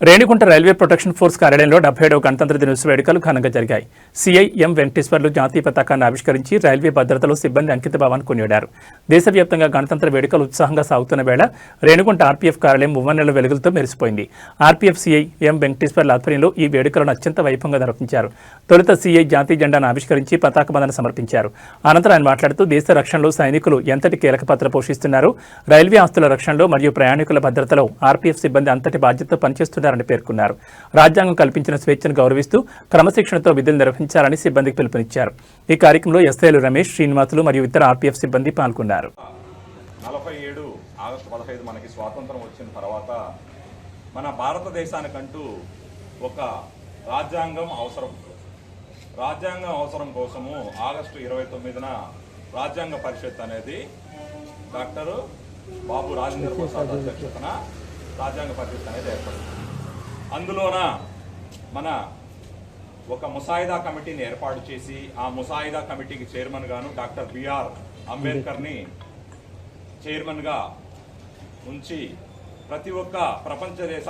Renigunta railway protection force కార్యాలయంలో 77వ గణతంత్ర దినోత్సవ వేడుకలు ఘనంగా జరిగాయి. సీఐ ఎం వెంకటేశ్వర్లు జాతీయ పతాకాన్ని ఆవిష్కరించి రైల్వే భద్రతలో సిబ్బంది అంకితభావాన్ని కొనియాడారు. దేశవ్యాప్తంగా గణతంత్ర వేడుకలు ఉత్సాహంగా సాగుతున్న వేళ రేణిగుంట ఆర్పీఎఫ్ కార్యాలయం మువ్వన్నెల వెలుగులతో మెరిసిపోయింది. ఆర్పీఎఫ్ సీఐ ఎం వెంకటేశ్వర్ల ఆధ్వర్యంలో ఈ వేడుకలను అత్యంత వైభవంగా నిర్వహించారు. తొలుత సీఐ జాతీయ జెండాను ఆవిష్కరించి పతాక బంధన సమర్పించారు. అనంతరం ఆయన మాట్లాడుతూ దేశ రక్షణలో సైనికులు ఎంతటి కీలక పాత్ర పోషిస్తున్నారు, రైల్వే ఆస్తుల రక్షణలో మరియు ప్రయాణికుల భద్రతలో ఆర్పీఎఫ్ సిబ్బంది అంతటి బాధ్యతతో పనిచేస్తున్నారు పేర్కొన్నారు. రాజ్యాంగం కల్పించిన స్వేచ్ఛను గౌరవిస్తూ క్రమశిక్షణతో విధులు నిర్వహించాలని సిబ్బందికి పిలుపునిచ్చారు. ఈ కార్యక్రమంలో ఎస్ఐలు రమేష్, శ్రీనివాసులు మరియు ఇతర ఆర్పీఎఫ్ సిబ్బంది పాల్గొన్నారు. 47 ఆగస్టు 15 మనకి స్వాతంత్రం వచ్చిన తర్వాత మన భారతదేశానికంటూ ఒక రాజ్యాంగం అవసరం. రాజ్యాంగం అవసరం కోసము ఆగస్టు 29న రాజ్యాంగ పరిషత్ అనేది డాక్టర్ బాబు రాజేంద్ర ప్రసాద్ అధ్యక్షతన రాజ్యాంగ పరిషత్ అనేది ఏర్పడింది. అందులోన మన ఒక ముసాయిదా కమిటీని ఏర్పాటు చేసి ఆ ముసాయిదా కమిటీకి చైర్మన్ గాను డాక్టర్ బిఆర్ అంబేద్కర్ని చైర్మన్గా ఉంచి ప్రతి ఒక్క ప్రపంచ దేశ